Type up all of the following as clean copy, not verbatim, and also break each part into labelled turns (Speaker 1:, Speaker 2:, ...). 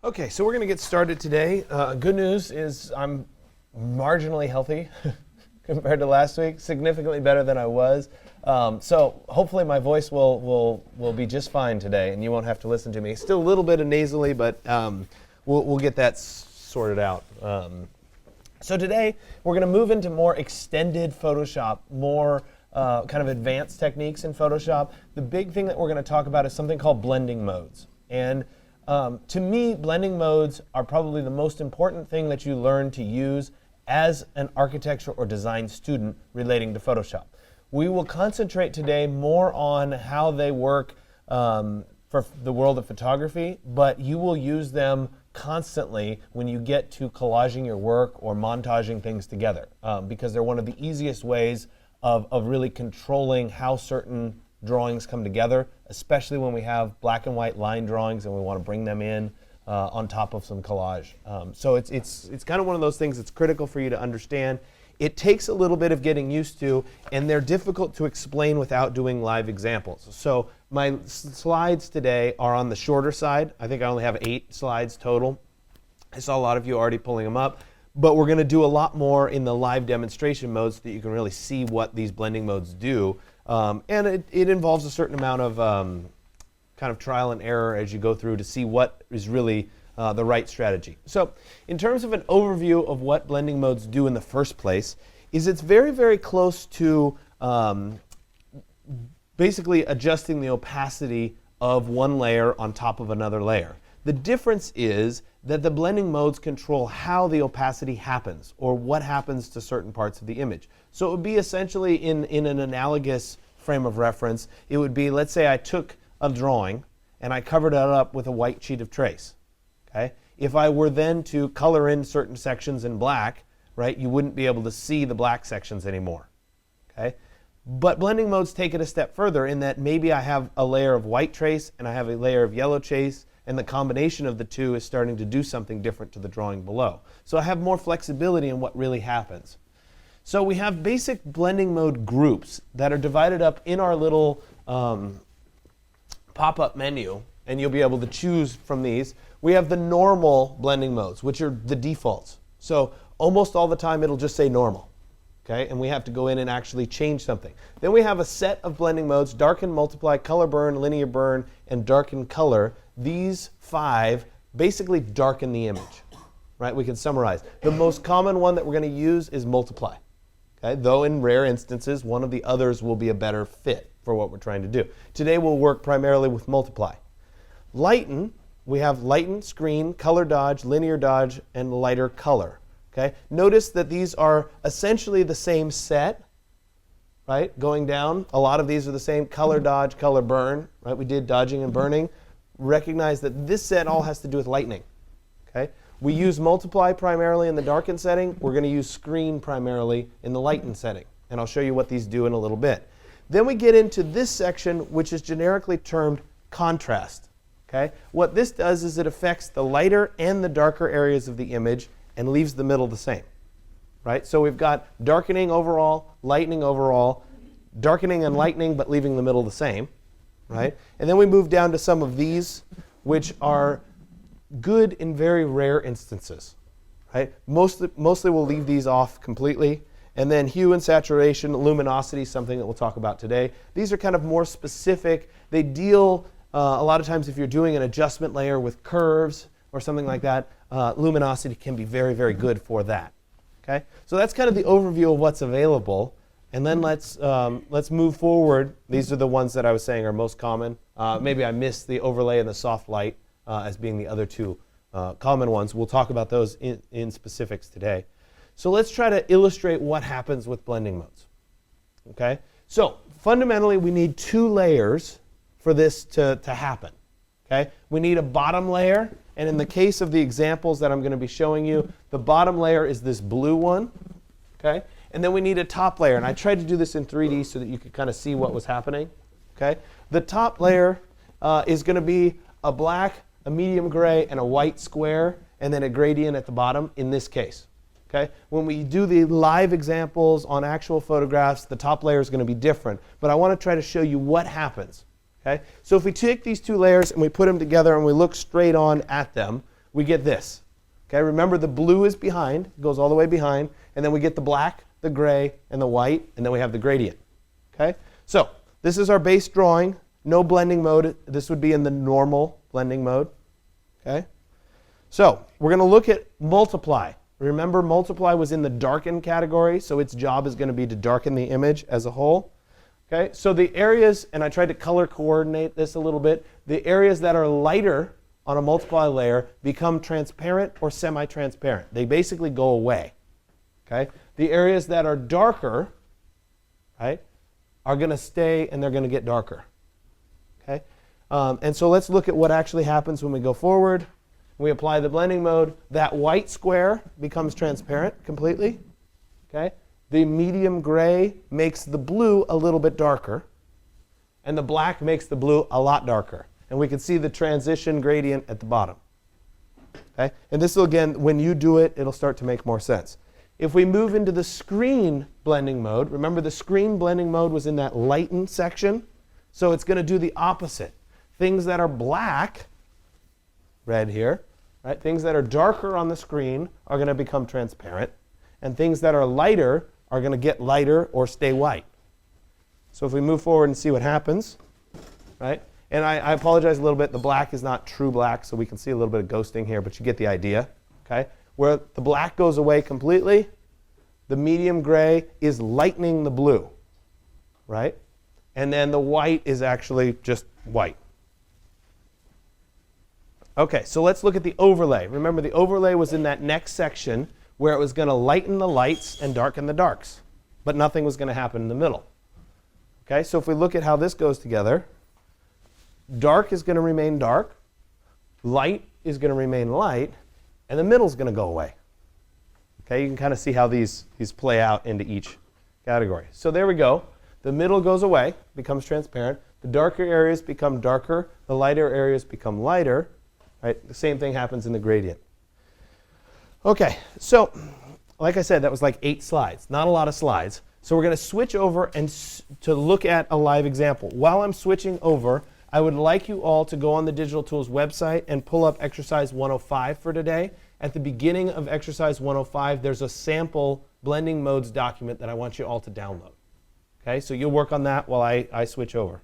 Speaker 1: Okay, so we're going to get started today. Good news is I'm marginally healthy compared to last week, significantly better than I was. So hopefully my voice will be just fine today, and you won't have to listen to me. Still a little bit of nasally, but we'll get that sorted out. So today we're going to move into more extended Photoshop, more kind of advanced techniques in Photoshop. The big thing that we're going to talk about is something called blending modes. And to me, blending modes are probably the most important thing that you learn to use as an architecture or design student relating to Photoshop. We will concentrate today more on how they work for the world of photography, but you will use them constantly when you get to collaging your work or montaging things together, because they're one of the easiest ways of really controlling how certain drawings come together, especially when we have black and white line drawings and we want to bring them in on top of some collage. So it's kind of one of those things that's critical for you to understand. It takes a little bit of getting used to, and they're difficult to explain without doing live examples. So my slides today are on the shorter side. I think I only have 8 slides total. I saw a lot of you already pulling them up, but we're going to do a lot more in the live demonstration mode so that you can really see what these blending modes do. And it involves a certain amount of kind of trial and error as you go through to see what is really the right strategy. So in terms of an overview of what blending modes do in the first place, is it's very, very close to basically adjusting the opacity of one layer on top of another layer. The difference is that the blending modes control how the opacity happens or what happens to certain parts of the image. So it would be essentially in an analogous frame of reference. It would be, let's say I took a drawing and I covered it up with a white sheet of trace. Okay? If I were then to color in certain sections in black, right, you wouldn't be able to see the black sections anymore. Okay? But blending modes take it a step further in that maybe I have a layer of white trace and I have a layer of yellow trace, and the combination of the two is starting to do something different to the drawing below. So I have more flexibility in what really happens. So we have basic blending mode groups that are divided up in our little pop-up menu, and you'll be able to choose from these. We have the normal blending modes, which are the defaults. So almost all the time it'll just say normal. Okay? And we have to go in and actually change something. Then we have a set of blending modes: darken, multiply, color burn, linear burn, and darken color. These 5 basically darken the image. Right? We can summarize. The most common one that we're going to use is multiply. Okay? Though in rare instances, one of the others will be a better fit for what we're trying to do. Today we'll work primarily with multiply. Lighten, we have lighten, screen, color dodge, linear dodge, and lighter color. Okay? Notice that these are essentially the same set, right? Going down, a lot of these are the same: color dodge, color burn, right? We did dodging and burning. Recognize that this set all has to do with lightning. Okay? We use multiply primarily in the darken setting. We're going to use screen primarily in the lighten setting. And I'll show you what these do in a little bit. Then we get into this section, which is generically termed contrast. Okay? What this does is it affects the lighter and the darker areas of the image and leaves the middle the same. Right? So we've got darkening overall, lightening overall, darkening and lightening, but leaving the middle the same. Right? And then we move down to some of these, which are good in very rare instances. Right? Mostly we'll leave these off completely. And then hue and saturation luminosity, something that we'll talk about today. These are kind of more specific. They deal a lot of times if you're doing an adjustment layer with curves or something like that, luminosity can be very, very good for that. Okay? So that's kind of the overview of what's available. And then let's move forward. These are the ones that I was saying are most common. Maybe I missed the overlay and the soft light as being the other 2 common ones. We'll talk about those in specifics today. So let's try to illustrate what happens with blending modes. Okay? So fundamentally, we need 2 layers for this to happen. Okay? We need a bottom layer, and in the case of the examples that I'm going to be showing you, the bottom layer is this blue one. Okay? And then we need a top layer, and I tried to do this in 3D so that you could kind of see what was happening. Okay? The top layer is going to be a black, a medium gray, and a white square, and then a gradient at the bottom in this case. Okay? When we do the live examples on actual photographs, the top layer is going to be different, but I want to try to show you what happens. Okay? So if we take these 2 layers and we put them together and we look straight on at them, we get this. Okay, remember the blue is behind, goes all the way behind, and then we get the black, the gray, and the white, and then we have the gradient. Okay, so this is our base drawing, no blending mode. This would be in the normal blending mode. Okay, so we're going to look at multiply. Remember, multiply was in the darken category, so its job is going to be to darken the image as a whole. Okay, so the areas, and I tried to color coordinate this a little bit, the areas that are lighter on a multiply layer become transparent or semi-transparent. They basically go away. Okay, the areas that are darker, right, are going to stay and they're going to get darker. Okay, and so let's look at what actually happens when we go forward. We apply the blending mode. That white square becomes transparent completely. Okay, the medium gray makes the blue a little bit darker, and the black makes the blue a lot darker. And we can see the transition gradient at the bottom. Okay, and this will, again, when you do it, it'll start to make more sense. If we move into the screen blending mode, remember the screen blending mode was in that lighten section, so it's going to do the opposite. Things that are black, red here, right? Things that are darker on the screen are going to become transparent, and things that are lighter are going to get lighter or stay white. So if we move forward and see what happens, right? And I apologize a little bit. The black is not true black, so we can see a little bit of ghosting here, but you get the idea. Okay? Where the black goes away completely, the medium gray is lightening the blue, right? And then the white is actually just white. Okay, so let's look at the overlay. Remember, the overlay was in that next section where it was going to lighten the lights and darken the darks, but nothing was going to happen in the middle. Okay, so if we look at how this goes together, dark is going to remain dark, light is going to remain light, and the middle is going to go away. Okay, you can kind of see how these play out into each category. So there we go. The middle goes away, becomes transparent. The darker areas become darker. The lighter areas become lighter. Right? The same thing happens in the gradient. Okay, so like I said, that was like 8 slides. Not a lot of slides. So we're going to switch over and to look at a live example. While I'm switching over, I would like you all to go on the Digital Tools website and pull up exercise 105 for today. At the beginning of exercise 105, there's a sample blending modes document that I want you all to download. Okay, so you'll work on that while I switch over.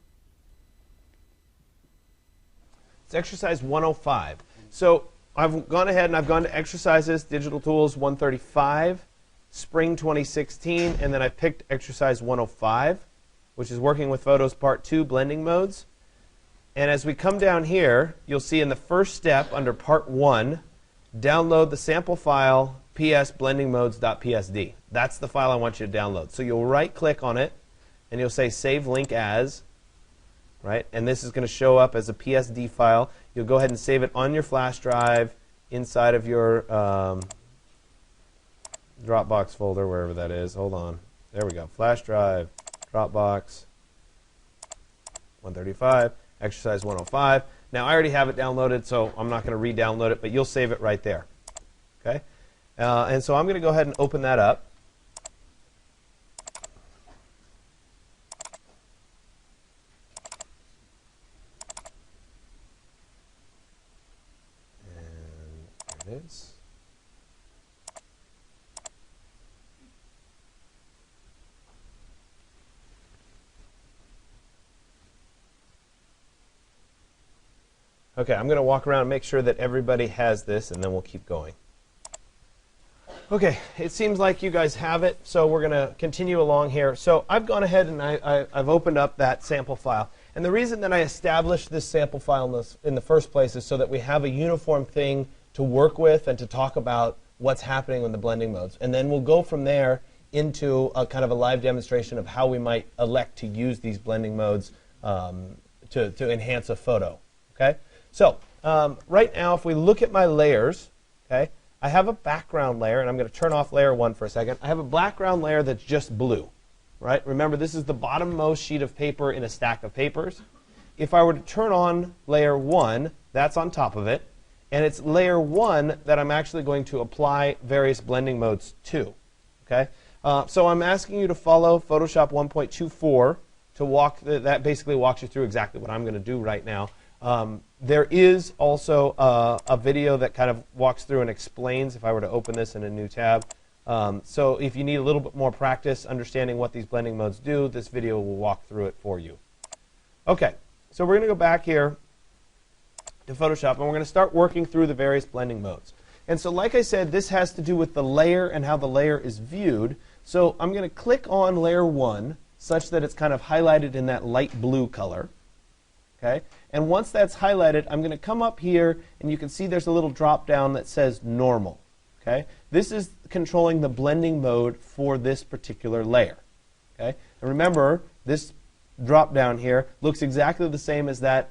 Speaker 1: It's exercise 105. So I've gone ahead and I've gone to exercises, Digital Tools 135, Spring 2016, and then I picked exercise 105, which is working with photos part 2, blending modes. And as we come down here, you'll see in the first step under part 1, download the sample file psblendingmodes.psd. That's the file I want you to download. So you'll right click on it and you'll say save link as, right? And this is going to show up as a PSD file. You'll go ahead and save it on your flash drive inside of your Dropbox folder, wherever that is. Hold on. There we go. Flash drive, Dropbox, 135, exercise 105. Now, I already have it downloaded, so I'm not going to re-download it, but you'll save it right there. Okay? And so I'm going to go ahead and open that up. And there it is. Okay, I'm going to walk around and make sure that everybody has this, and then we'll keep going. Okay, it seems like you guys have it, so we're going to continue along here. So I've gone ahead and I've opened up that sample file. And the reason that I established this sample file in the first place is so that we have a uniform thing to work with and to talk about what's happening in the blending modes. And then we'll go from there into a kind of a live demonstration of how we might elect to use these blending modes to enhance a photo. Okay? So right now, if we look at my layers, okay, I have a background layer, and I'm going to turn off layer 1 for a second. I have a background layer that's just blue. Right? Remember, this is the bottommost sheet of paper in a stack of papers. If I were to turn on layer 1, that's on top of it. And it's layer 1 that I'm actually going to apply various blending modes to. Okay? So I'm asking you to follow Photoshop 1.24 to walk. That basically walks you through exactly what I'm going to do right now. There is also a video that kind of walks through and explains, if I were to open this in a new tab. So if you need a little bit more practice understanding what these blending modes do, this video will walk through it for you. Okay, so we're going to go back here to Photoshop, and we're going to start working through the various blending modes. And so like I said, this has to do with the layer and how the layer is viewed. So I'm going to click on layer 1 such that it's kind of highlighted in that light blue color. Okay? And once that's highlighted, I'm going to come up here, and you can see there's a little drop down that says normal. Okay? This is controlling the blending mode for this particular layer. Okay? And remember, this drop down here looks exactly the same as that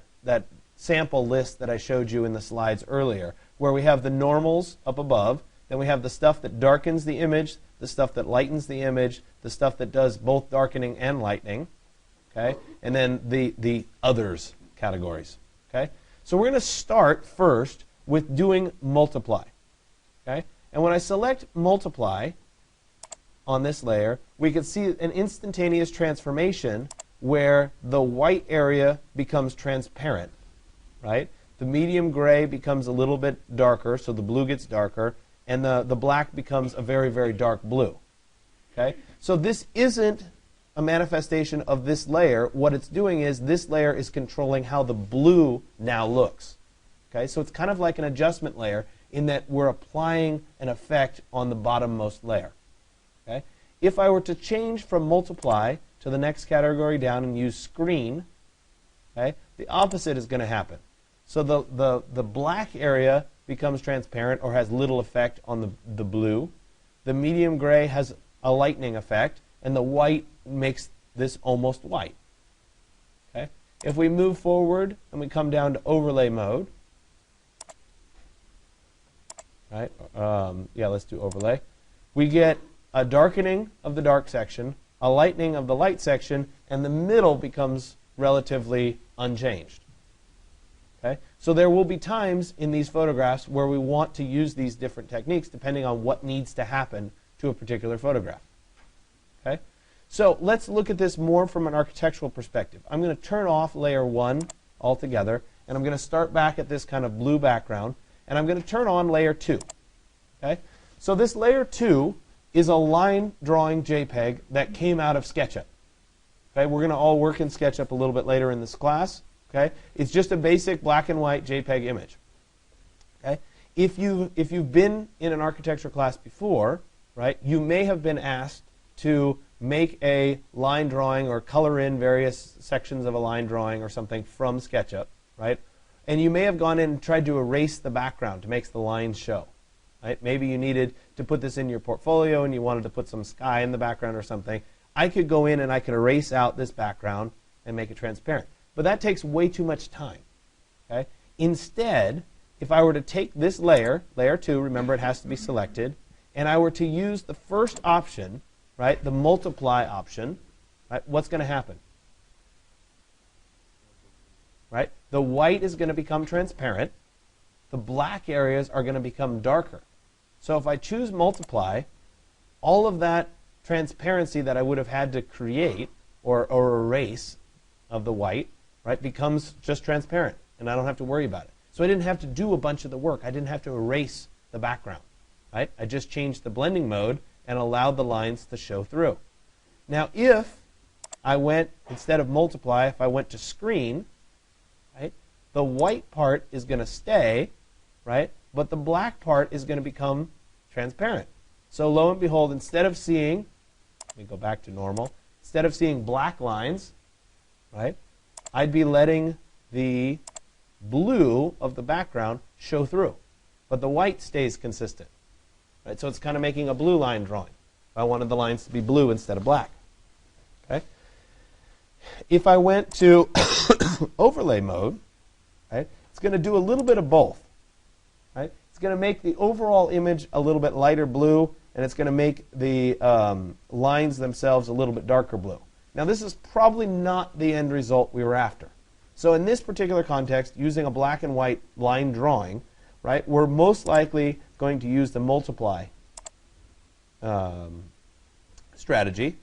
Speaker 1: sample list that I showed you in the slides earlier, where we have the normals up above, then we have the stuff that darkens the image, the stuff that lightens the image, the stuff that does both darkening and lightening, okay? And then the others categories. Okay? So we're going to start first with doing multiply. Okay? And when I select multiply on this layer, we can see an instantaneous transformation where the white area becomes transparent. Right? The medium gray becomes a little bit darker, so the blue gets darker, and the black becomes a very, very dark blue. Okay? So this isn't a manifestation of this layer. What it's doing is this layer is controlling how the blue now looks. Okay? So it's kind of like an adjustment layer in that we're applying an effect on the bottommost layer. Okay? If I were to change from multiply to the next category down and use screen, okay, the opposite is going to happen. So the black area becomes transparent or has little effect on the blue. The medium gray has a lightening effect, and the white makes this almost white. Okay? If we move forward and we come down to overlay mode, right? Yeah, let's do overlay. We get a darkening of the dark section, a lightening of the light section, and the middle becomes relatively unchanged. Okay? So there will be times in these photographs where we want to use these different techniques depending on what needs to happen to a particular photograph. Okay? So let's look at this more from an architectural perspective. I'm going to turn off layer 1 altogether, and I'm going to start back at this kind of blue background, and I'm going to turn on layer 2. Okay? So this layer 2 is a line drawing JPEG that came out of SketchUp. Okay? We're going to all work in SketchUp a little bit later in this class. Okay? It's just a basic black and white JPEG image. Okay? If you've been in an architecture class before, right, you may have been asked to make a line drawing or color in various sections of a line drawing or something from SketchUp, right? And you may have gone in and tried to erase the background to make the lines show. Right? Maybe you needed to put this in your portfolio and you wanted to put some sky in the background or something. I could go in and I could erase out this background and make it transparent. But that takes way too much time. Okay? Instead, if I were to take this layer, layer 2, remember it has to be selected, and I were to use the first option, right, the multiply option, right, what's going to happen? Right? The white is going to become transparent. The black areas are going to become darker. So if I choose multiply, all of that transparency that I would have had to create or erase of the white, right, becomes just transparent, and I don't have to worry about it. So I didn't have to do a bunch of the work. I didn't have to erase the background. Right? I just changed the blending mode and allowed the lines to show through. Now if I went, instead of multiply, if I went to screen, right, the white part is going to stay, right, but the black part is going to become transparent. So lo and behold, instead of seeing, let me go back to normal, instead of seeing black lines, right, I'd be letting the blue of the background show through, but the white stays consistent. Right? So it's kind of making a blue line drawing. I wanted the lines to be blue instead of black. Okay? If I went to overlay mode, right, it's going to do a little bit of both. Right? It's going to make the overall image a little bit lighter blue, and it's going to make the lines themselves a little bit darker blue. Now this is probably not the end result we were after. So in this particular context, using a black and white line drawing, right, we're most likely going to use the multiply strategy,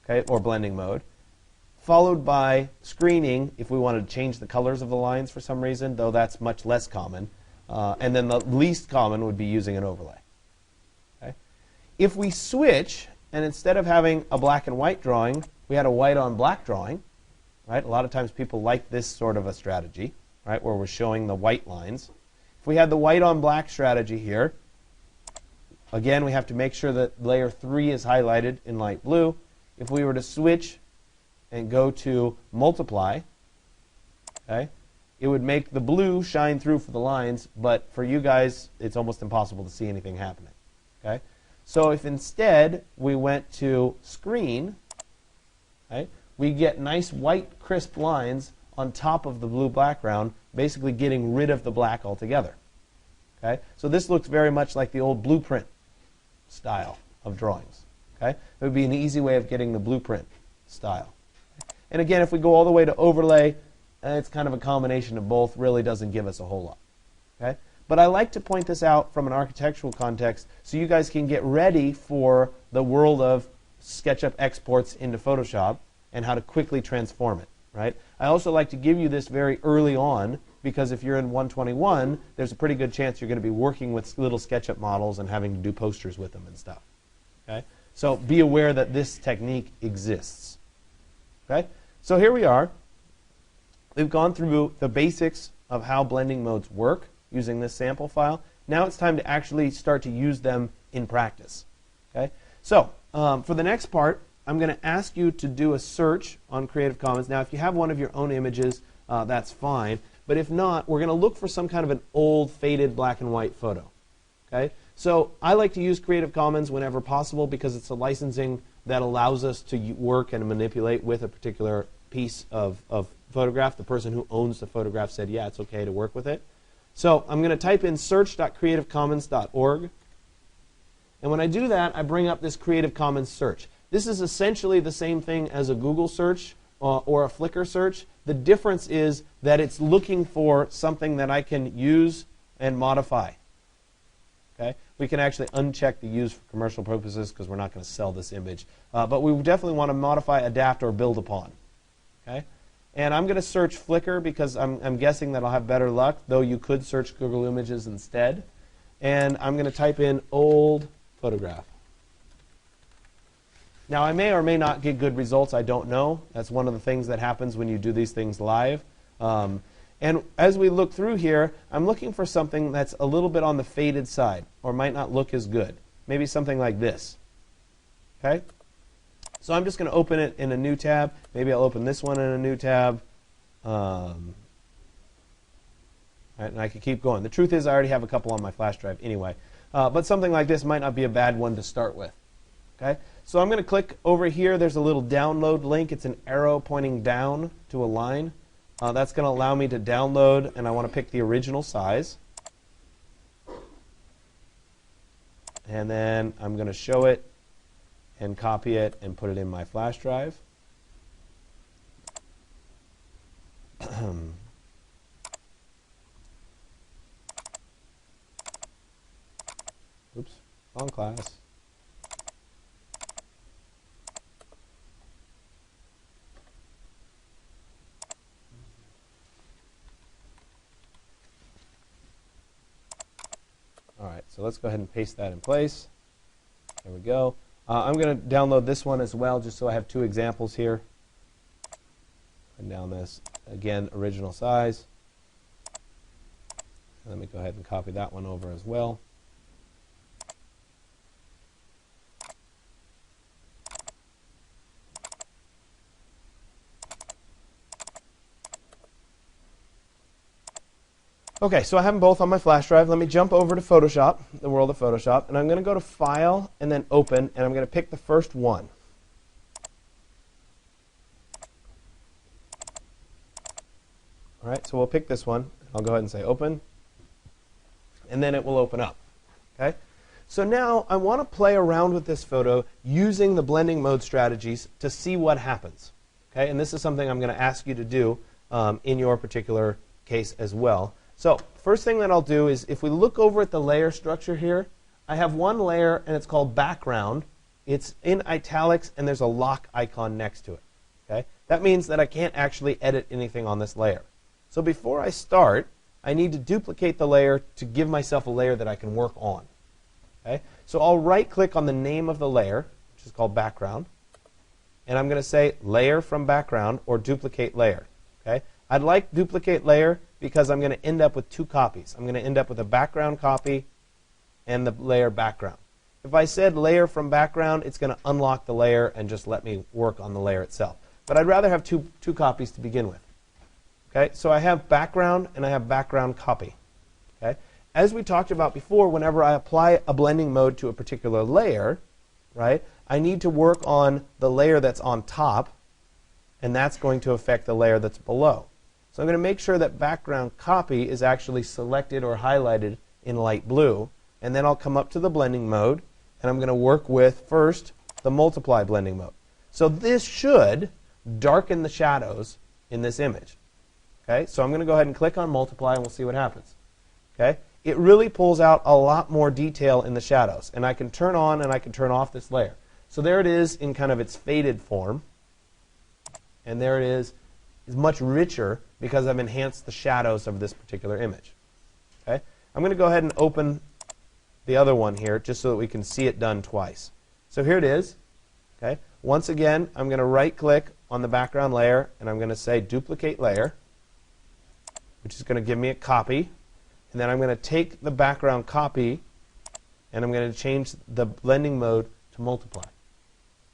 Speaker 1: okay, or blending mode. followed by screening if we wanted to change the colors of the lines for some reason, though that's much less common. And then the least common would be using an overlay. Okay? If we switch, and instead of having a black and white drawing, we had a white on black drawing, right? A lot of times people like this sort of a strategy, right, where we're showing the white lines. If we had the white on black strategy here, again, we have to make sure that layer 3 is highlighted in light blue. If we were to switch and go to multiply, okay, it would make the blue shine through for the lines, but for you guys, it's almost impossible to see anything happening. Okay? So if instead we went to screen, okay, we get nice white crisp lines on top of the blue background, basically getting rid of the black altogether. Okay? So this looks very much like the old blueprint style of drawings. Okay? It would be an easy way of getting the blueprint style. And again, if we go all the way to overlay, it's kind of a combination of both, really doesn't give us a whole lot. Okay? But I like to point this out from an architectural context so you guys can get ready for the world of SketchUp exports into Photoshop and how to quickly transform it. Right? I also like to give you this very early on because if you're in 121, there's a pretty good chance you're going to be working with little SketchUp models and having to do posters with them and stuff. Okay? So be aware that this technique exists. Okay? So here we are. We've gone through the basics of how blending modes work using this sample file. Now it's time to actually start to use them in practice. Okay? So for the next part, I'm going to ask you to do a search on Creative Commons. Now, if you have one of your own images, that's fine. But if not, we're going to look for some kind of an old, faded black and white photo. Okay? So I like to use Creative Commons whenever possible because it's a licensing that allows us to work and manipulate with a particular piece of photograph. The person who owns the photograph said, yeah, it's okay to work with it. So I'm going to type in search.creativecommons.org. And when I do that, I bring up this Creative Commons search. This is essentially the same thing as a Google search or a Flickr search. The difference is that it's looking for something that I can use and modify. Okay? We can actually uncheck the use for commercial purposes because we're not going to sell this image. But we definitely want to modify, adapt, or build upon. Okay? And I'm going to search Flickr because I'm guessing that I'll have better luck, though you could search Google Images instead. And I'm going to type in old photograph. Now, I may or may not get good results. I don't know. That's one of the things that happens when you do these things live. And as we look through here, I'm looking for something that's a little bit on the faded side or might not look as good. Maybe something like this. Okay? So I'm just going to open it in a new tab. Maybe I'll open this one in a new tab. Right, and I could keep going. The truth is I already have a couple on my flash drive anyway. But something like this might not be a bad one to start with. Okay? So I'm going to click over here. There's a little download link. It's an arrow pointing down to a line. That's going to allow me to download, and I want to pick the original size. And then I'm going to show it and copy it and put it in my flash drive. Oops, wrong class. All right, so let's go ahead and paste that in place. There we go. I'm going to download this one as well, just so I have two examples here. And down this, again, original size. And let me go ahead and copy that one over as well. Okay, so I have them both on my flash drive. Let me jump over to Photoshop, the world of Photoshop, and I'm going to go to File and then Open, and I'm going to pick the first one. All right, so we'll pick this one. I'll go ahead and say Open, and then it will open up. Okay? So now I want to play around with this photo using the blending mode strategies to see what happens. Okay? And this is something I'm going to ask you to do in your particular case as well. So first thing that I'll do is if we look over at the layer structure here, I have one layer and it's called background. It's in italics and there's a lock icon next to it. Okay? that means that I can't actually edit anything on this layer. So before I start, I need to duplicate the layer to give myself a layer that I can work on. Okay? So I'll right-click on the name of the layer, which is called background, and I'm going to say layer from background or duplicate layer. Okay? I'd like duplicate layer because I'm going to end up with two copies. I'm going to end up with a background copy and the layer background. If I said layer from background, it's going to unlock the layer and just let me work on the layer itself. But I'd rather have two copies to begin with. Okay? So I have background and I have background copy. Okay? As we talked about before, whenever I apply a blending mode to a particular layer, right, I need to work on the layer that's on top, and that's going to affect the layer that's below. So I'm going to make sure that background copy is actually selected or highlighted in light blue, and then I'll come up to the blending mode, and I'm going to work with, first, the multiply blending mode. So this should darken the shadows in this image. Okay? So I'm going to go ahead and click on multiply, and we'll see what happens. Okay? It really pulls out a lot more detail in the shadows, and I can turn on and I can turn off this layer. So there it is in kind of its faded form, and there it is. It's much richer because I've enhanced the shadows of this particular image. Okay? I'm going to go ahead and open the other one here just so that we can see it done twice. So here it is. Okay? Once again, I'm going to right-click on the background layer, and I'm going to say duplicate layer, which is going to give me a copy. And then I'm going to take the background copy, and I'm going to change the blending mode to multiply.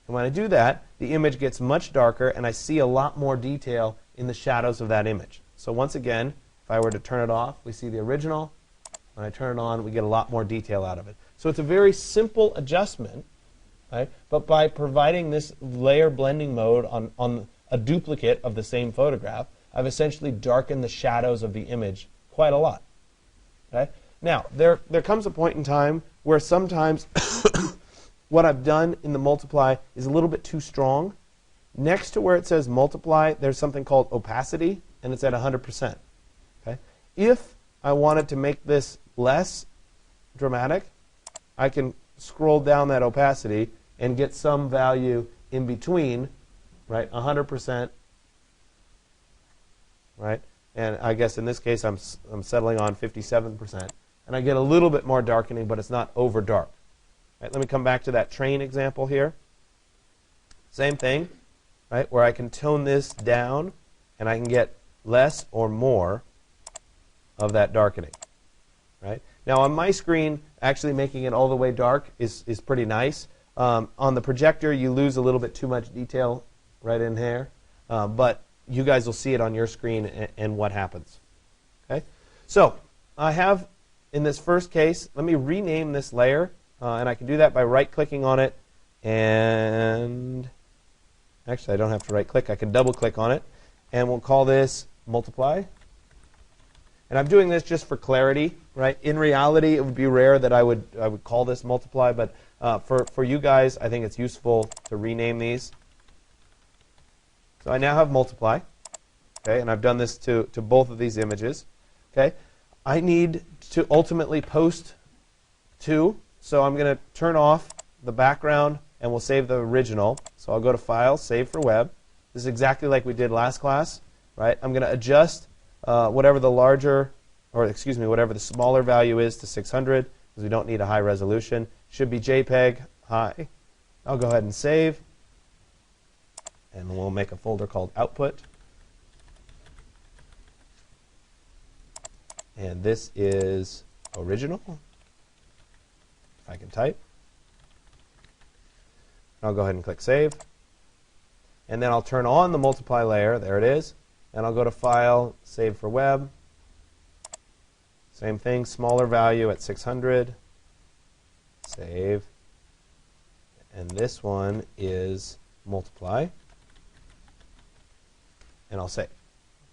Speaker 1: And when I do that, the image gets much darker, and I see a lot more detail in the shadows of that image. So once again, if I were to turn it off, we see the original. When I turn it on, we get a lot more detail out of it. So it's a very simple adjustment, right? But by providing this layer blending mode on a duplicate of the same photograph, I've essentially darkened the shadows of the image quite a lot. Okay? Now, there comes a point in time where sometimes what I've done in the multiply is a little bit too strong. Next to where it says multiply, there's something called opacity, and it's at 100%. Okay? If I wanted to make this less dramatic, I can scroll down that opacity and get some value in between, right? 100%, right? And I guess in this case, I'm settling on 57%. And I get a little bit more darkening, but it's not over dark. Right, let me come back to that train example here. Same thing, right, where I can tone this down, and I can get less or more of that darkening. Right? Now, on my screen, actually making it all the way dark is pretty nice. On the projector, you lose a little bit too much detail right in here. But you guys will see it on your screen and what happens. Okay? So I have, in this first case, let me rename this layer. And I can do that by right-clicking on it. And actually, I don't have to right-click. I can double-click on it. And we'll call this multiply. And I'm doing this just for clarity. Right? In reality, it would be rare that I would call this multiply. But for you guys, I think it's useful to rename these. So I now have multiply, okay, and I've done this to both of these images. Okay, I need to ultimately post two, so I'm going to turn off the background, and we'll save the original. So I'll go to File, Save for Web. This is exactly like we did last class, right? I'm going to adjust whatever the larger, or excuse me, whatever the smaller value is to 600, because we don't need a high resolution. Should be JPEG high. I'll go ahead and save. And we'll make a folder called Output. And this is original, if I can type. I'll go ahead and click Save. And then I'll turn on the multiply layer. There it is. And I'll go to File, Save for Web. Same thing, smaller value at 600. Save. And this one is multiply. And I'll save.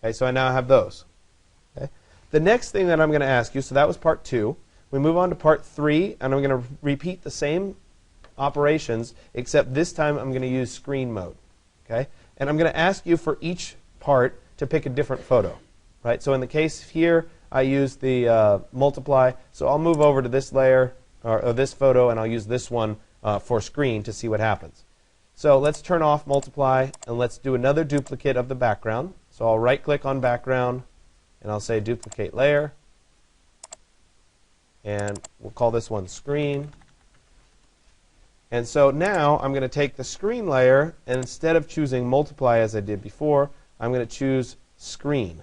Speaker 1: Okay, so I now have those. Okay. The next thing that I'm going to ask you, so that was part 2. We move on to part 3, and I'm going to repeat the same operations, except this time I'm going to use screen mode. Okay? And I'm going to ask you for each part to pick a different photo. Right? So in the case here, I use the multiply. So I'll move over to this layer, or this photo, and I'll use this one for screen to see what happens. So let's turn off multiply, and let's do another duplicate of the background. So I'll right-click on background, and I'll say duplicate layer. And we'll call this one screen. And so now I'm going to take the screen layer, and instead of choosing multiply as I did before, I'm going to choose screen.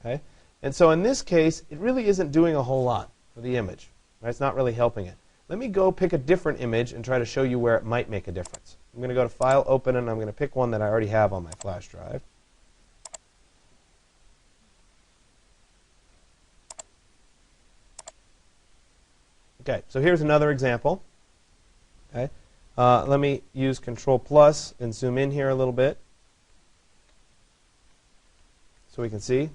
Speaker 1: Okay? And so in this case, it really isn't doing a whole lot for the image. Right? It's not really helping it. Let me go pick a different image and try to show you where it might make a difference. I'm going to go to File, Open, and I'm going to pick one that I already have on my flash drive. Okay, so here's another example. Okay, let me use Control Plus and zoom in here a little bit so we can see.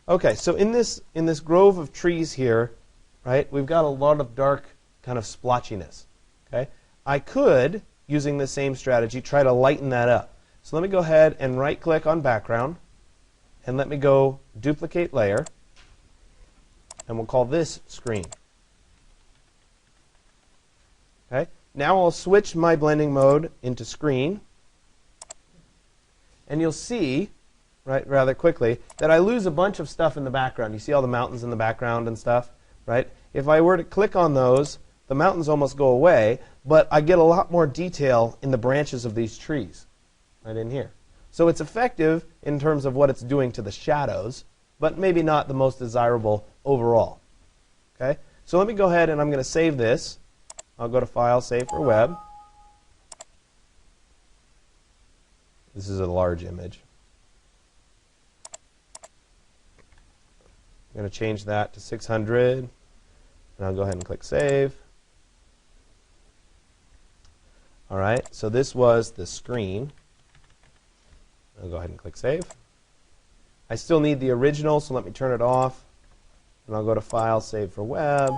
Speaker 1: Okay, so in this grove of trees here, right, we've got a lot of dark kind of splotchiness. Okay, I could, using the same strategy, try to lighten that up. So let me go ahead and right-click on background, and let me go duplicate layer, and we'll call this screen. Okay, now I'll switch my blending mode into screen, and you'll see, right, rather quickly, that I lose a bunch of stuff in the background. You see all the mountains in the background and stuff, right? If I were to click on those, the mountains almost go away, but I get a lot more detail in the branches of these trees, right in here. So it's effective in terms of what it's doing to the shadows, but maybe not the most desirable overall. Okay, so let me go ahead and I'm going to save this. I'll go to File, Save for Web. This is a large image. I'm going to change that to 600, and I'll go ahead and click Save. All right, so this was the screen. I'll go ahead and click Save. I still need the original, so let me turn it off, and I'll go to File, Save for Web.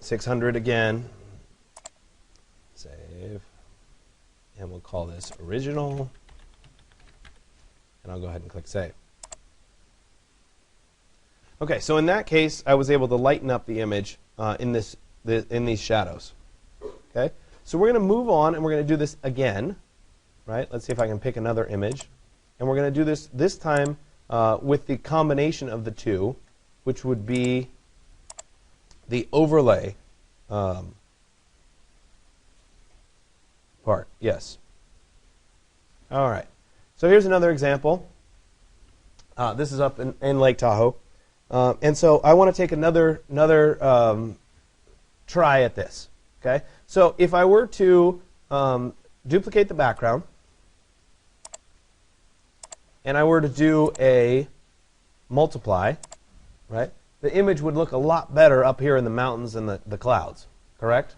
Speaker 1: $600 again. Save. And we'll call this original. And I'll go ahead and click Save. Okay, so in that case, I was able to lighten up the image in these shadows. Okay, so we're going to move on, and we're going to do this again. Right? Let's see if I can pick another image. And we're going to do this time with the combination of the two, which would be the overlay part. Yes. All right. So here's another example. This is up in Lake Tahoe. And so I want to take another try at this. Okay. So if I were to duplicate the background, and I were to do a multiply, right? The image would look a lot better up here in the mountains and the clouds, correct?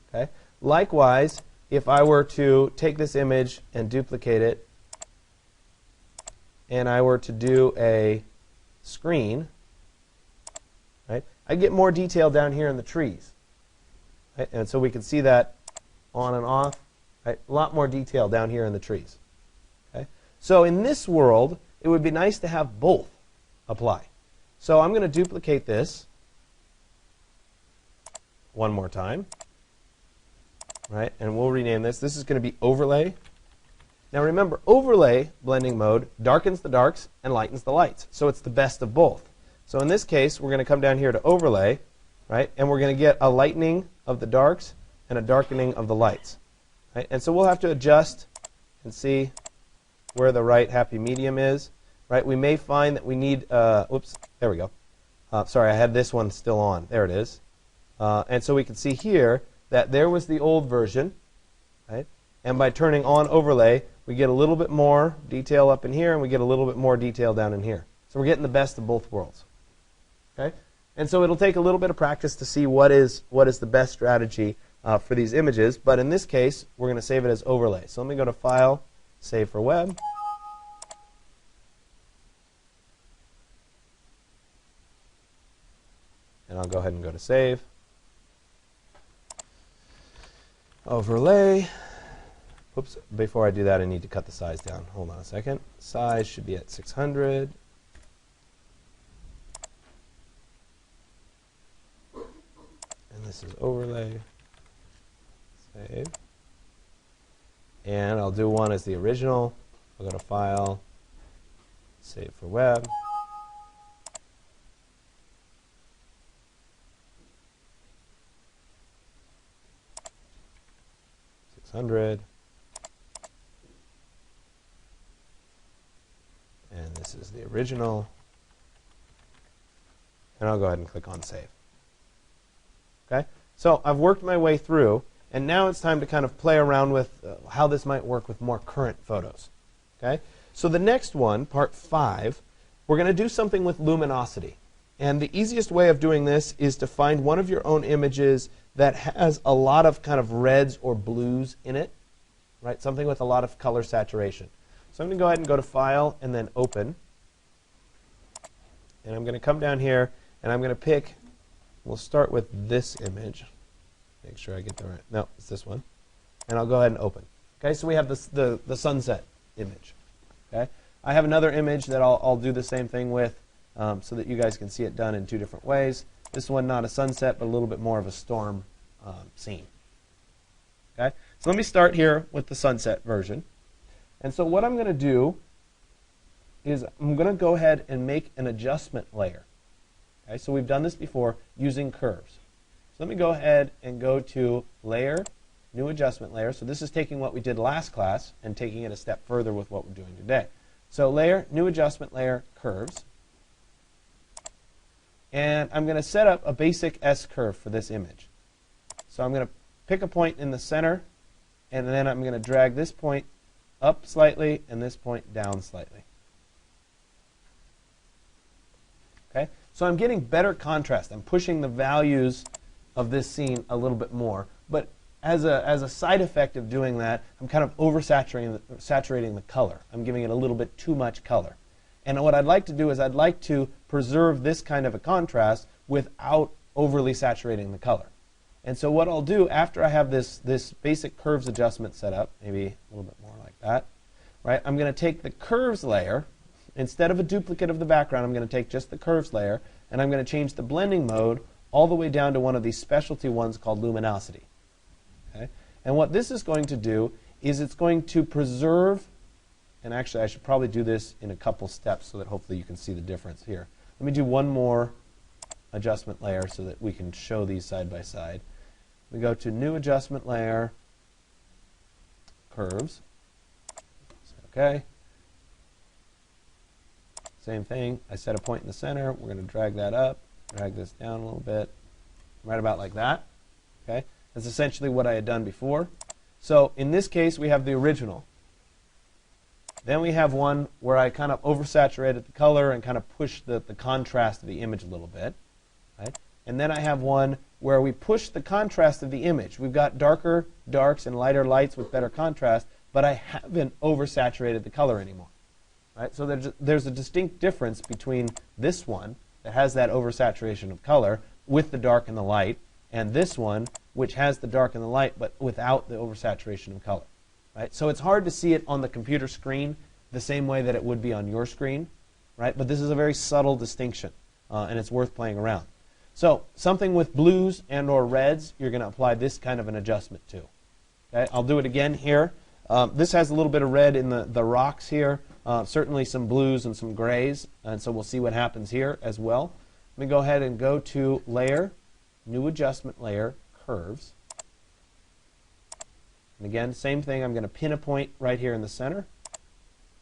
Speaker 1: Okay. Likewise, if I were to take this image and duplicate it, and I were to do a screen, right, I get more detail down here in the trees. Right? And so we can see that on and off, right? A lot more detail down here in the trees. Okay? So in this world, it would be nice to have both apply. So I'm going to duplicate this one more time, right? And we'll rename this. This is going to be overlay. Now remember, overlay blending mode darkens the darks and lightens the lights. So it's the best of both. So in this case, we're going to come down here to overlay, right? And we're going to get a lightening of the darks and a darkening of the lights. Right? And so we'll have to adjust and see where the right happy medium is. Right? We may find that we need, oops, there we go. Sorry, I had this one still on. There it is. And so we can see here that there was the old version. Right? And by turning on overlay, we get a little bit more detail up in here, and we get a little bit more detail down in here. So we're getting the best of both worlds. Okay? And so it'll take a little bit of practice to see what is the best strategy for these images. But in this case, we're going to save it as overlay. So let me go to File, Save for Web. And I'll go ahead and go to Save. Overlay. Oops, before I do that, I need to cut the size down. Hold on a second. Size should be at 600. this is overlay, save. And I'll do one as the original. I'll go to File, Save for Web. And this is the original. And I'll go ahead and click on Save. Okay? So I've worked my way through, and now it's time to kind of play around with how this might work with more current photos. Okay? So the next one, part 5, we're going to do something with luminosity. And the easiest way of doing this is to find one of your own images that has a lot of kind of reds or blues in it, right? Something with a lot of color saturation. So I'm going to go ahead and go to File and then Open. And I'm going to come down here and I'm going to pick, we'll start with this image. Make sure I get the right, no, it's this one. And I'll go ahead and open. Okay, so we have this, the sunset image. Okay, I have another image that I'll do the same thing with so that you guys can see it done in 2 different ways. This one, not a sunset, but a little bit more of a storm scene. Okay, so let me start here with the sunset version. And so what I'm going to do is I'm going to go ahead and make an adjustment layer. Okay, so we've done this before using curves. So let me go ahead and go to Layer, New Adjustment Layer. So this is taking what we did last class and taking it a step further with what we're doing today. So Layer, New Adjustment Layer, Curves. And I'm going to set up a basic S-curve for this image. So I'm going to pick a point in the center, and then I'm going to drag this point up slightly and this point down slightly. Okay? So I'm getting better contrast. I'm pushing the values of this scene a little bit more. But as a side effect of doing that, I'm kind of saturating the color. I'm giving it a little bit too much color. And what I'd like to do is I'd like to preserve this kind of a contrast without overly saturating the color. And so what I'll do after I have this basic curves adjustment set up, maybe a little bit more like that, right? I'm going to take the curves layer. Instead of a duplicate of the background, I'm going to take just the curves layer, and I'm going to change the blending mode all the way down to one of these specialty ones called luminosity. Okay? And what this is going to do is it's going to preserve. And actually, I should probably do this in a couple steps so that hopefully you can see the difference here. Let me do one more adjustment layer so that we can show these side by side. We go to New Adjustment Layer, Curves. Okay. Same thing. I set a point in the center. We're going to drag that up, drag this down a little bit, right about like that. Okay. That's essentially what I had done before. So in this case, we have the original. Then we have one where I kind of oversaturated the color and kind of pushed the contrast of the image a little bit. Right? And then I have one where we push the contrast of the image. We've got darker darks and lighter lights with better contrast, but I haven't oversaturated the color anymore. Right? So there's a distinct difference between this one that has that oversaturation of color with the dark and the light, and this one which has the dark and the light but without the oversaturation of color. Right? So it's hard to see it on the computer screen the same way that it would be on your screen, right? But this is a very subtle distinction, and it's worth playing around. So something with blues and or reds, you're going to apply this kind of an adjustment to. Okay? I'll do it again here. This has a little bit of red in the rocks here, certainly some blues and some grays, and so we'll see what happens here as well. Let me go ahead and go to Layer, New Adjustment Layer, Curves. And again, same thing. I'm going to pin a point right here in the center,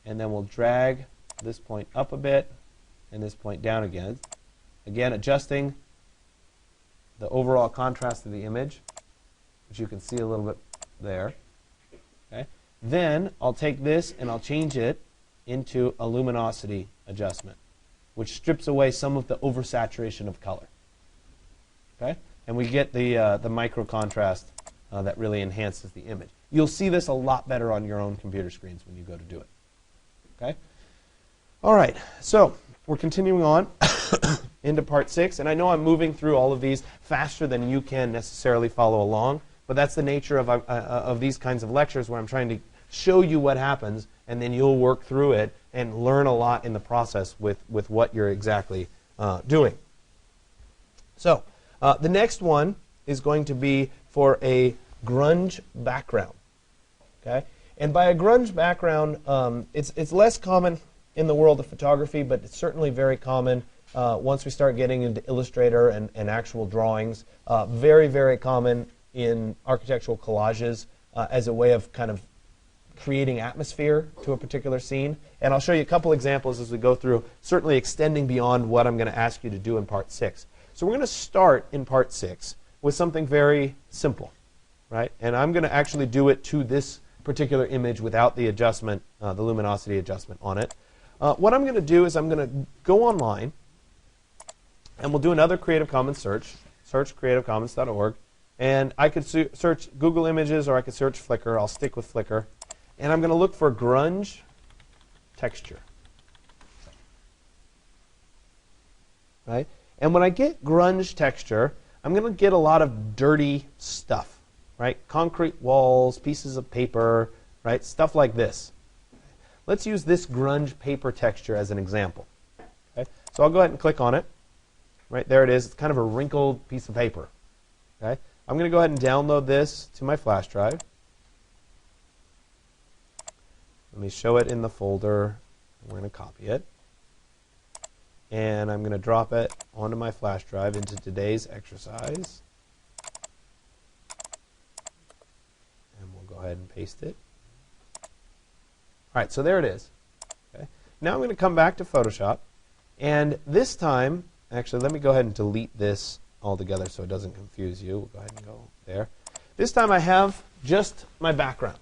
Speaker 1: and then we'll drag this point up a bit and this point down again. Again, adjusting the overall contrast of the image, which you can see a little bit there. Okay. Then I'll take this and I'll change it into a luminosity adjustment, which strips away some of the oversaturation of color. Okay. And we get the micro contrast that really enhances the image. You'll see this a lot better on your own computer screens when you go to do it. Okay? All right, so we're continuing on into part 6, and I know I'm moving through all of these faster than you can necessarily follow along, but that's the nature of these kinds of lectures where I'm trying to show you what happens, and then you'll work through it and learn a lot in the process with what you're exactly doing. So the next one is going to be for a grunge background. Okay? And by a grunge background, it's less common in the world of photography, but it's certainly very common once we start getting into Illustrator and actual drawings. Very, very common in architectural collages as a way of kind of creating atmosphere to a particular scene. And I'll show you a couple examples as we go through, certainly extending beyond what I'm going to ask you to do in Part 6. So we're going to start in Part 6 with something very simple, right? And I'm going to actually do it to this particular image without the adjustment, the luminosity adjustment on it. What I'm going to do is I'm going to go online, and we'll do another Creative Commons search creativecommons.org. And I could search Google Images, or I could search Flickr. I'll stick with Flickr. And I'm going to look for grunge texture. Right? And when I get grunge texture, I'm going to get a lot of dirty stuff. Right? Concrete walls, pieces of paper, right? Stuff like this. Let's use this grunge paper texture as an example. Okay? So I'll go ahead and click on it. Right, there it is. It's kind of a wrinkled piece of paper. Okay? I'm going to go ahead and download this to my flash drive. Let me show it in the folder. We're going to copy it. And I'm going to drop it onto my flash drive into today's exercise. And we'll go ahead and paste it. All right, so there it is. Okay. Now I'm going to come back to Photoshop. And this time, actually, let me go ahead and delete this altogether so it doesn't confuse you. We'll go ahead and go there. This time I have just my background.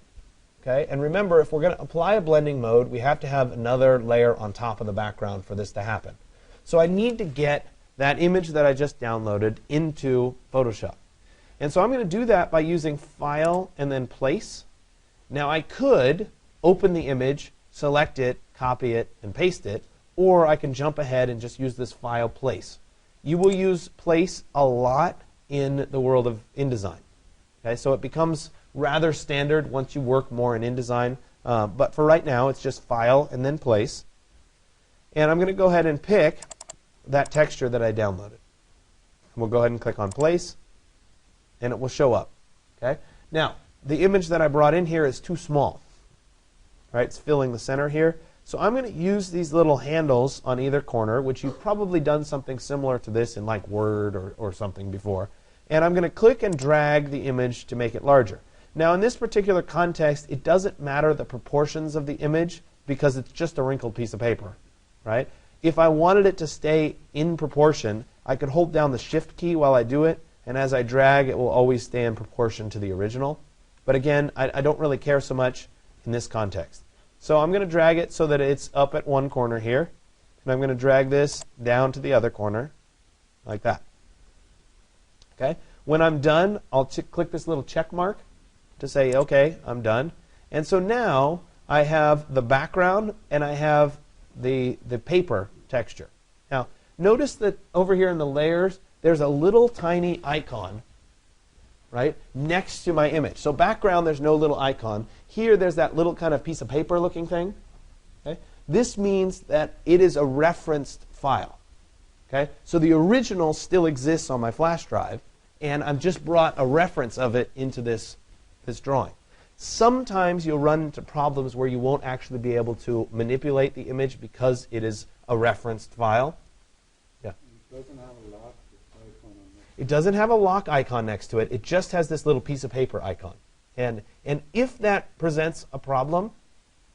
Speaker 1: Okay? And remember, if we're going to apply a blending mode, we have to have another layer on top of the background for this to happen. So I need to get that image that I just downloaded into Photoshop. And so I'm going to do that by using File and then Place. Now I could open the image, select it, copy it, and paste it, or I can jump ahead and just use this File Place. You will use Place a lot in the world of InDesign. Okay? So it becomes rather standard once you work more in InDesign. But for right now, it's just File and then Place. And I'm going to go ahead and pick that texture that I downloaded. And we'll go ahead and click on Place, and it will show up. Okay? Now, the image that I brought in here is too small. Right? It's filling the center here. So I'm going to use these little handles on either corner, which you've probably done something similar to this in like Word or something before. And I'm going to click and drag the image to make it larger. Now, in this particular context, it doesn't matter the proportions of the image because it's just a wrinkled piece of paper. Right? If I wanted it to stay in proportion, I could hold down the Shift key while I do it, and as I drag, it will always stay in proportion to the original. But again, I don't really care so much in this context. So I'm going to drag it so that it's up at one corner here, and I'm going to drag this down to the other corner, like that. Okay? When I'm done, I'll click this little check mark to say, okay, I'm done. And so now I have the background and I have the paper texture. Now, notice that over here in the layers, there's a little tiny icon, right, next to my image. So background, there's no little icon. Here, there's that little kind of piece of paper looking thing. Okay? This means that it is a referenced file. Okay? So the original still exists on my flash drive, and I've just brought a reference of it into this drawing. Sometimes you'll run into problems where you won't actually be able to manipulate the image because it is a referenced file. Yeah?
Speaker 2: It doesn't have a lock icon on it.
Speaker 1: It doesn't have a lock icon next to it. It just has this little piece of paper icon. And if that presents a problem,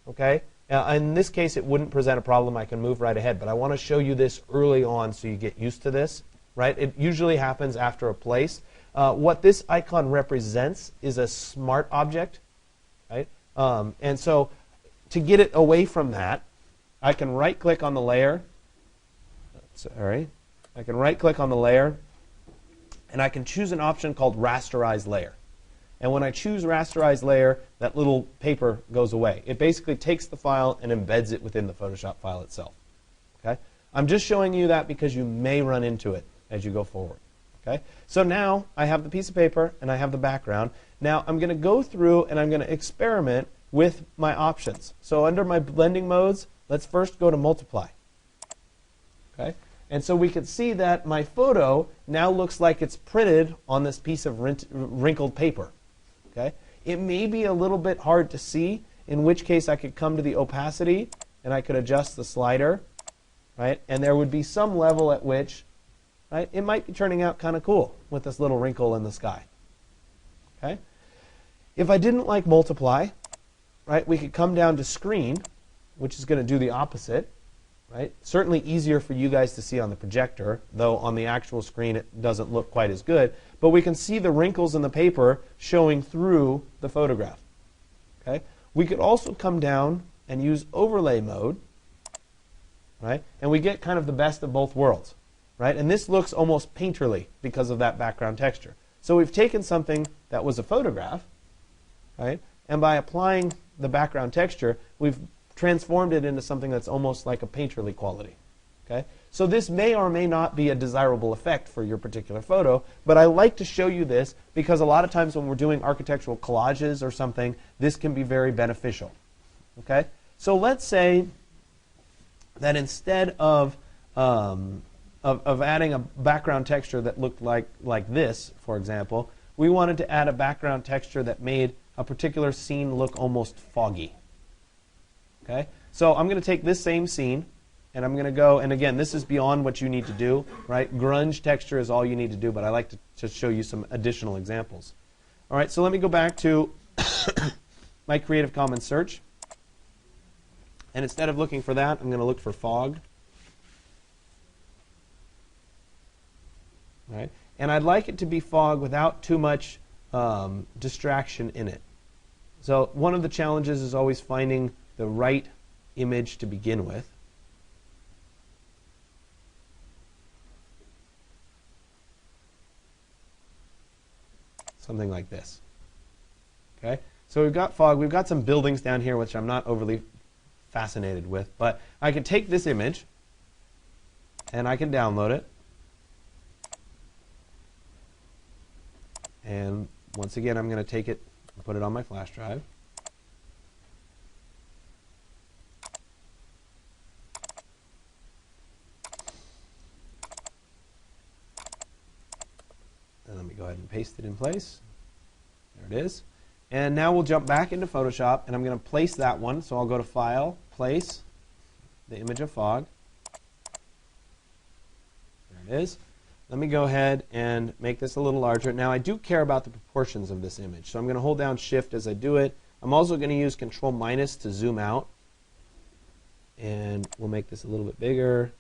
Speaker 1: okay, in this case it wouldn't present a problem. I can move right ahead. But I want to show you this early on so you get used to this. Right? It usually happens after a place. What this icon represents is a smart object. Right? And so to get it away from that, I can right-click on the layer. Sorry. I can right-click on the layer, and I can choose an option called Rasterize Layer. And when I choose Rasterize Layer, that little paper goes away. It basically takes the file and embeds it within the Photoshop file itself. Okay? I'm just showing you that because you may run into it as you go forward. Okay? So now I have the piece of paper and I have the background. Now I'm going to go through and I'm going to experiment with my options. So under my blending modes, let's first go to multiply. Okay? And so we could see that my photo now looks like it's printed on this piece of wrinkled paper. Okay? It may be a little bit hard to see, in which case I could come to the opacity and I could adjust the slider, right? And there would be some level at which, right, it might be turning out kind of cool with this little wrinkle in the sky. Okay? If I didn't like multiply, right, we could come down to screen, which is going to do the opposite. Right? Certainly easier for you guys to see on the projector, though on the actual screen it doesn't look quite as good. But we can see the wrinkles in the paper showing through the photograph. Okay? We could also come down and use overlay mode, right? And we get kind of the best of both worlds. Right? And this looks almost painterly because of that background texture. So we've taken something that was a photograph, right? And by applying the background texture, we've transformed it into something that's almost like a painterly quality. Okay? So this may or may not be a desirable effect for your particular photo, but I like to show you this because a lot of times when we're doing architectural collages or something, this can be very beneficial. Okay? So let's say that instead of adding a background texture that looked like this, for example, we wanted to add a background texture that made a particular scene look almost foggy. Okay? So I'm going to take this same scene, and I'm going to go, and again, this is beyond what you need to do. Right? Grunge texture is all you need to do, but I like to just show you some additional examples. All right, so let me go back to my Creative Commons search. And instead of looking for that, I'm going to look for fog. Right? And I'd like it to be fog without too much distraction in it. So one of the challenges is always finding the right image to begin with. Something like this. Okay? So we've got fog. We've got some buildings down here, which I'm not overly fascinated with. But I can take this image, and I can download it. And once again, I'm going to take it and put it on my flash drive. And let me go ahead and paste it in place. There it is. And now we'll jump back into Photoshop, and I'm going to place that one. So I'll go to File, Place, the image of fog. There it is. Let me go ahead and make this a little larger. Now I do care about the proportions of this image, so I'm going to hold down Shift as I do it. I'm also going to use Control minus to zoom out. And we'll make this a little bit bigger,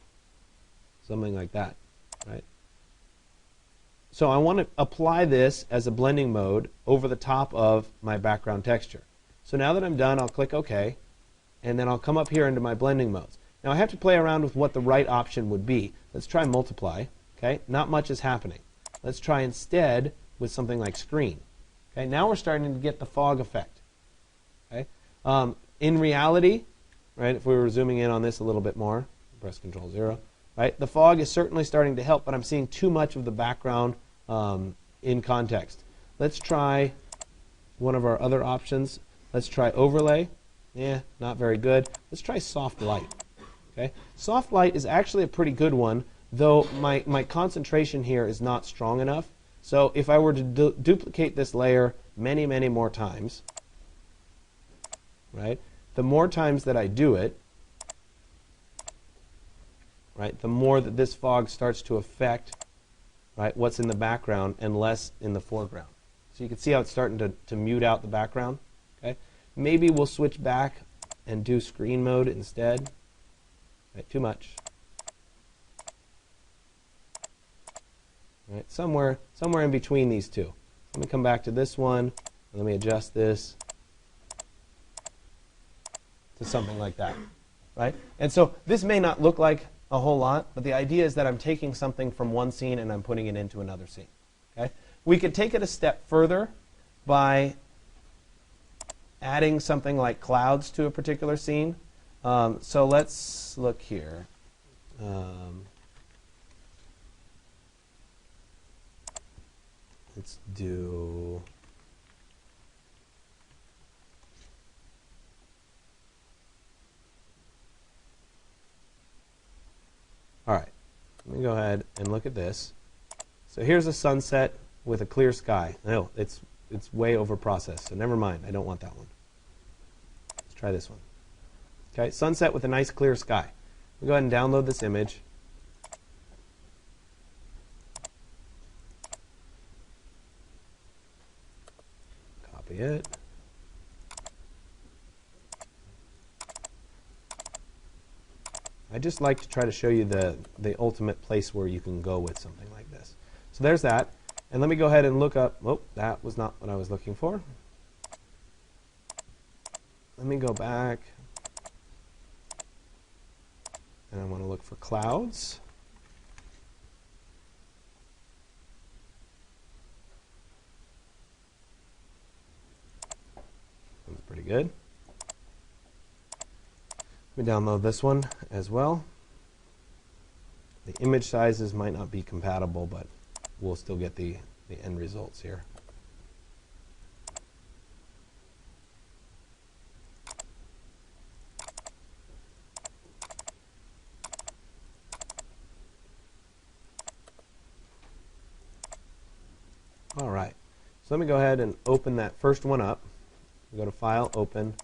Speaker 1: something like that. Right? So I want to apply this as a blending mode over the top of my background texture. So now that I'm done, I'll click OK, and then I'll come up here into my blending modes. Now I have to play around with what the right option would be. Let's try multiply. Okay? Not much is happening. Let's try instead with something like screen. Okay? Now we're starting to get the fog effect. Okay? In reality, right, if we were zooming in on this a little bit more, press Control 0, right, the fog is certainly starting to help, but I'm seeing too much of the background in context. Let's try one of our other options. Let's try overlay. Yeah, not very good. Let's try soft light. Okay? Soft light is actually a pretty good one, though my concentration here is not strong enough. So if I were to duplicate this layer many, many more times, right, the more times that I do it, right, the more that this fog starts to affect, right, what's in the background and less in the foreground. So you can see how it's starting to mute out the background. Okay? Maybe we'll switch back and do screen mode instead. Right, too much. Right, somewhere in between these two. Let me come back to this one. Let me adjust this to something like that. Right? And so this may not look like a whole lot, but the idea is that I'm taking something from one scene and I'm putting it into another scene. Okay? We could take it a step further by adding something like clouds to a particular scene. So let's look here. Let's do... All right. Let me go ahead and look at this. So here's a sunset with a clear sky. No, it's way over processed, so never mind. I don't want that one. Let's try this one. Okay, sunset with a nice clear sky. We'll go ahead and download this image. Copy it. I just like to try to show you the ultimate place where you can go with something like this. So there's that. And let me go ahead and look up. Oh, that was not what I was looking for. Let me go back. And I want to look for clouds. That's pretty good. Let me download this one as well. The image sizes might not be compatible, but we'll still get the end results here. All right. So let me go ahead and open that first one up. Go to File, Open.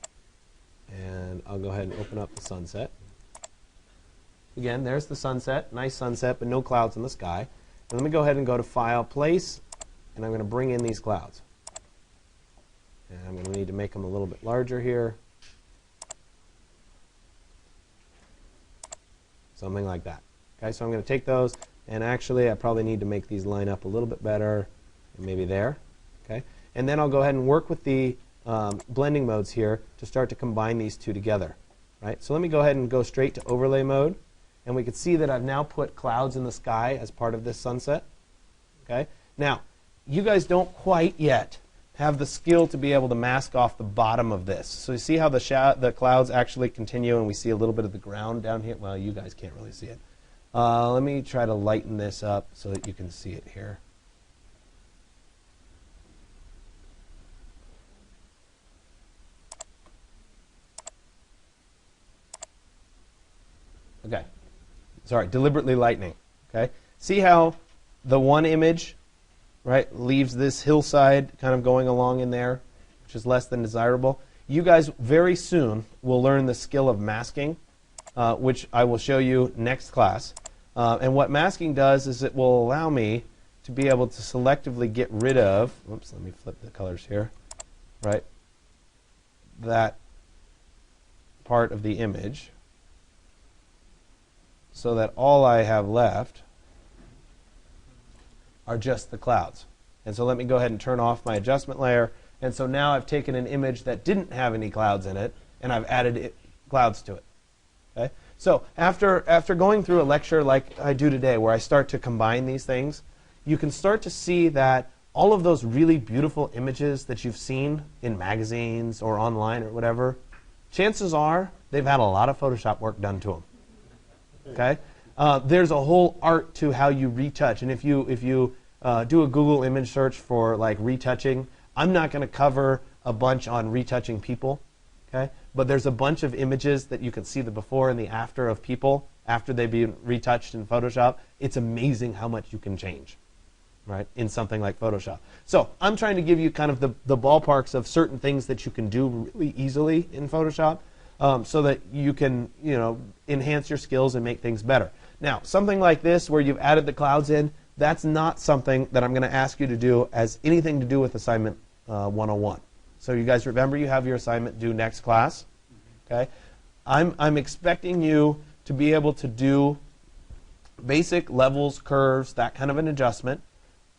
Speaker 1: And I'll go ahead and open up the sunset. Again, there's the sunset. Nice sunset, but no clouds in the sky. And let me go ahead and go to File, Place, and I'm going to bring in these clouds. And I'm going to need to make them a little bit larger here. Something like that. Okay, so I'm going to take those, and actually I probably need to make these line up a little bit better, and maybe there. Okay, and then I'll go ahead and work with the blending modes here to start to combine these two together. Right? So let me go ahead and go straight to overlay mode, and we can see that I've now put clouds in the sky as part of this sunset. Okay? Now, you guys don't quite yet have the skill to be able to mask off the bottom of this. So you see how the clouds actually continue, and we see a little bit of the ground down here? Well, you guys can't really see it. Let me try to lighten this up so that you can see it here. Okay, sorry, deliberately lightening. Okay, see how the one image, right, leaves this hillside kind of going along in there, which is less than desirable. You guys very soon will learn the skill of masking, which I will show you next class. And what masking does is it will allow me to be able to selectively get rid of, oops, let me flip the colors here, right, that part of the image, so that all I have left are just the clouds. And so let me go ahead and turn off my adjustment layer. And so now I've taken an image that didn't have any clouds in it, and I've added clouds to it. Okay? So after going through a lecture like I do today, where I start to combine these things, you can start to see that all of those really beautiful images that you've seen in magazines or online or whatever, chances are they've had a lot of Photoshop work done to them. Okay, there's a whole art to how you retouch, and if you do a Google image search for like retouching, I'm not going to cover a bunch on retouching people. Okay, but there's a bunch of images that you can see the before and the after of people after they've been retouched in Photoshop. It's amazing how much you can change, right, in something like Photoshop. So I'm trying to give you kind of the ballparks of certain things that you can do really easily in Photoshop. So that you can, enhance your skills and make things better. Now, something like this, where you've added the clouds in, that's not something that I'm going to ask you to do as anything to do with assignment 101. So you guys remember you have your assignment due next class. Okay, I'm expecting you to be able to do basic levels, curves, that kind of an adjustment.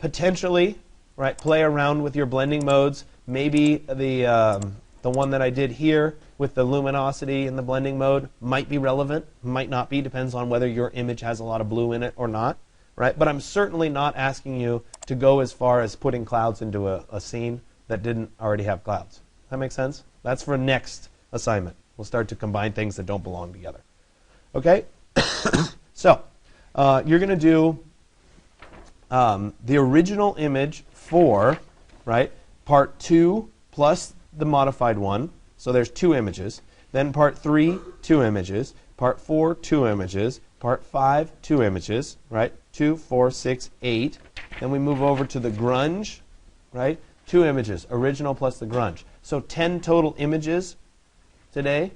Speaker 1: Potentially, right, play around with your blending modes. Maybe the one that I did here with the luminosity and the blending mode might be relevant, might not be, depends on whether your image has a lot of blue in it or not, right? But I'm certainly not asking you to go as far as putting clouds into a scene that didn't already have clouds. That make sense? That's for next assignment. We'll start to combine things that don't belong together. Okay? So, you're going to do the original image for, right, part 2 plus the modified one. So there's 2 images. Then part 3, 2 images. Part 4, 2 images. Part 5, 2 images, right? 2, 4, 6, 8. Then we move over to the grunge, right? 2 images, original plus the grunge. So 10 total images today.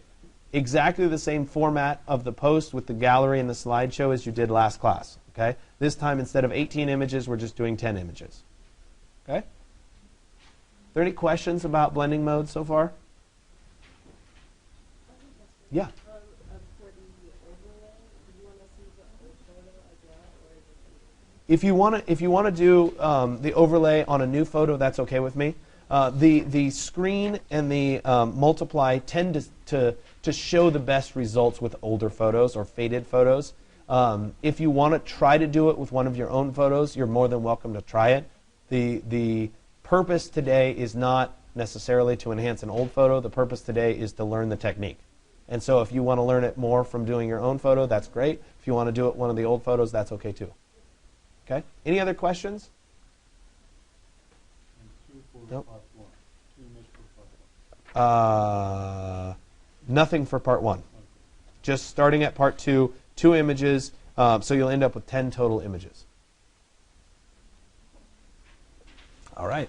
Speaker 1: Exactly the same format of the post with the gallery and the slideshow as you did last class. Okay? This time, instead of 18 images, we're just doing 10 images. Okay? Are there any questions about blending mode so far? Yeah. If you want to do the overlay on a new photo, that's okay with me. The screen and the multiply tend to show the best results with older photos or faded photos. If you want to try to do it with one of your own photos, you're more than welcome to try it. The purpose today is not necessarily to enhance an old photo. The purpose today is to learn the technique. And so if you want to learn it more from doing your own photo, that's great. If you want to do it one of the old photos, that's okay too. Okay? Any other questions? Nope. Nothing for part 1. Just starting at part 2, 2 images, so you'll end up with 10 total images. All right.